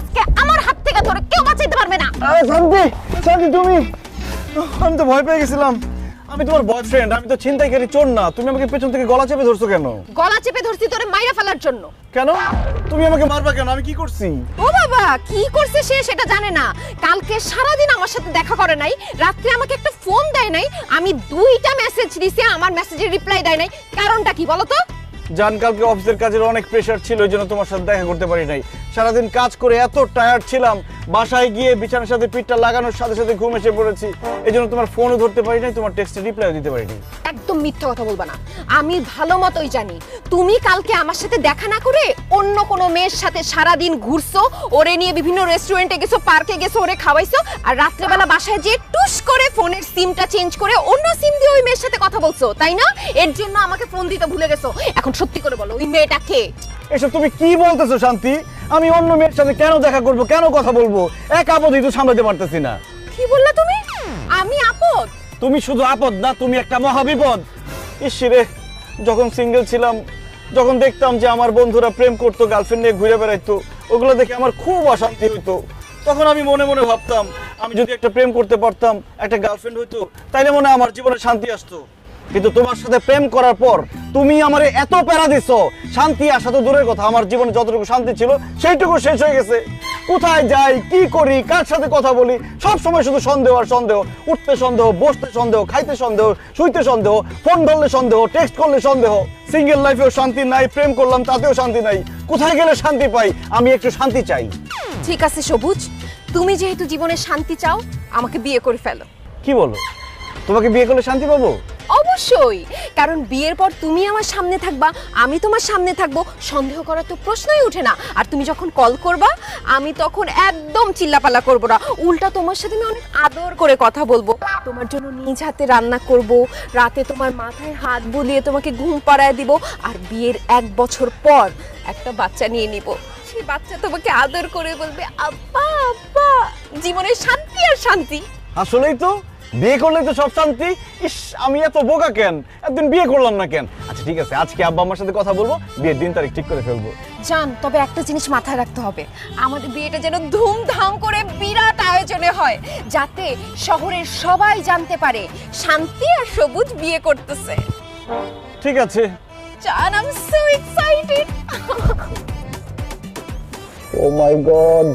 আজকে আমার হাত থেকে ধরে কেউ বাঁচাইতে পারবে না। আরে শান্তি, শান্তি তুমি, আমি তো ভয় পেয়ে গেছিলাম। আমি তোমার বয়ফ্রেন্ড, আমি তো ছিনতাইকারী চোর না। তুমি আমাকে পেছন থেকে গলা চেপে ধরছো কেন? গলা চেপে ধরছি তোরে মাইরা ফেলার জন্য। কেন? তুমি আমাকে মারবা কেন? আমি কি করছি? ও বাবা, কি করছে সে সেটা জানে না। কালকে সারাদিন আমার সাথে দেখা করে নাই, রাত্রে আমাকে একটা ফোন দেয় নাই, আমি 2টা মেসেজ দিছি, আমার মেসেজের রিপ্লাই দেয় নাই। কারণটা কি বলো তো? জান, কালকে অফিসের কাজের অনেক প্রেশার ছিল, এই জন্য তোমার সাথে দেখা করতে পারি নাই। সারাদিন কাজ করে এত টায়ার্ড ছিলাম, বাসায় গিয়ে বিছানার সাথে পিঠটা লাগানোর সাথে সাথে ঘুম এসে পড়েছি। এই জন্য তোমার ফোনও ধরতে পারি নাই, তোমার টেক্সটের রিপ্লাইও দিতে পারিনি। একদম মিথ্যা কথা বলবা না। আমি ভালো মতোই জানি তুমি কালকে আমার সাথে দেখা না করে অন্য কোনো মেয়ের সাথে সারাদিন ঘুরছো, ওরে নিয়ে বিভিন্ন রেস্টুরেন্টে গেছো, পার্কে গেছো, ওরে খাওয়াইছো, আর রাত্রেবেলা বাসায় যেয়ে টুস করে ফোনের সিমটা চেঞ্জ করে অন্য সিম দিয়ে ওই মেয়ের সাথে কথা বলছো, তাই না? এর জন্য আমাকে ফোন দিতে ভুলে গেছো। এখন সত্যি করে বলো, ওই মেয়েটা কে? এসব তুমি কি বলতেছো শান্তি? আমি অন্য মেয়ের সাথে কেন দেখা করব, কেন কথা বলবো? এক আপদই তো সামলাতে পারতেছি না। কি বললা তুমি? আমি আপদ? তুমি শুধু আপদ না, তুমি একটা মহাবিপদ। ইসরে, যখন সিঙ্গেল ছিলাম, যখন দেখতাম যে আমার বন্ধুরা প্রেম করতো, গার্লফ্রেন্ড নিয়ে ঘুরে বেড়াইতো, ওগুলো দেখে আমার খুব অশান্তি হইতো। তখন আমি মনে মনে ভাবতাম, আমি যদি একটা প্রেম করতে পারতাম, একটা গার্লফ্রেন্ড হইতো, তাইলে মনে হয় আমার জীবনে শান্তি আসতো। কিন্তু তোমার সাথে প্রেম করার পর তুমি আমারে এত প্যারা দিছো, শান্তি আসা তো দূরের কথা, আমার জীবনে যতটুকু শান্তি ছিল সেইটুকু শেষ হয়ে গেছে। কোথায় যাই, কি করি, কার সাথে কথা বলি, সব সময় শুধু সন্দেহ আর সন্দেহ। উঠতে সন্দেহ, বসতে সন্দেহ, খাইতে সন্দেহ, শুইতে সন্দেহ, ফোন ধরলে সন্দেহ, টেক্সট করলে সন্দেহ। সিঙ্গেল লাইফেও শান্তি নাই, প্রেম করলাম তাতেও শান্তি নাই। কোথায় গেলে শান্তি পাই? আমি একটু শান্তি চাই। ঠিক আছে সবুজ, তুমি যেহেতু জীবনে শান্তি চাও, আমাকে বিয়ে করে ফেলো। কি বলো? তোমাকে বিয়ে করলে শান্তি পাবো? অবশ্যই, কারণ বিয়ের পর তুমি আমার সামনে থাকবা, আমি তোমার সামনে থাকবো, সন্দেহ করার তো প্রশ্নই ওঠে না। আর তুমি যখন কল করবা, আমি তখন একদম চিল্লাপাল্লা করবো না, উল্টা তোমার সাথে আমি অনেক আদর করে কথা বলবো, তোমার জন্য নিজ হাতে রান্না করব, রাতে তোমার মাথায় হাত বুলিয়ে তোমাকে ঘুম পাড়ায় দিব, আর বিয়ের 1 বছর পর একটা বাচ্চা নিয়ে নিব। সেই বাচ্চা তোমাকে আদর করে বলবে আব্বা আব্বা। জীবনের শান্তি আর শান্তি। আসলেই তো, বিয়ে করলে তো সব শান্তি। ইস, আমি এত বোকা কেন, একদিন বিয়ে করলাম না কেন? আচ্ছা ঠিক আছে, আজকে আব্বা আমার সাথে কথা বলবো, বিয়ের দিন তারিখ ঠিক করে ফেলবো। জান, তবে একটা জিনিস মাথায় রাখতে হবে, আমাদের বিয়েটা যেন ধুমধাম করে বিরাট আয়োজনে হয়, যাতে শহরের সবাই জানতে পারে শান্তি আর সবুজ বিয়ে করতেছে। ঠিক আছে। জান, I am so excited. Oh my god.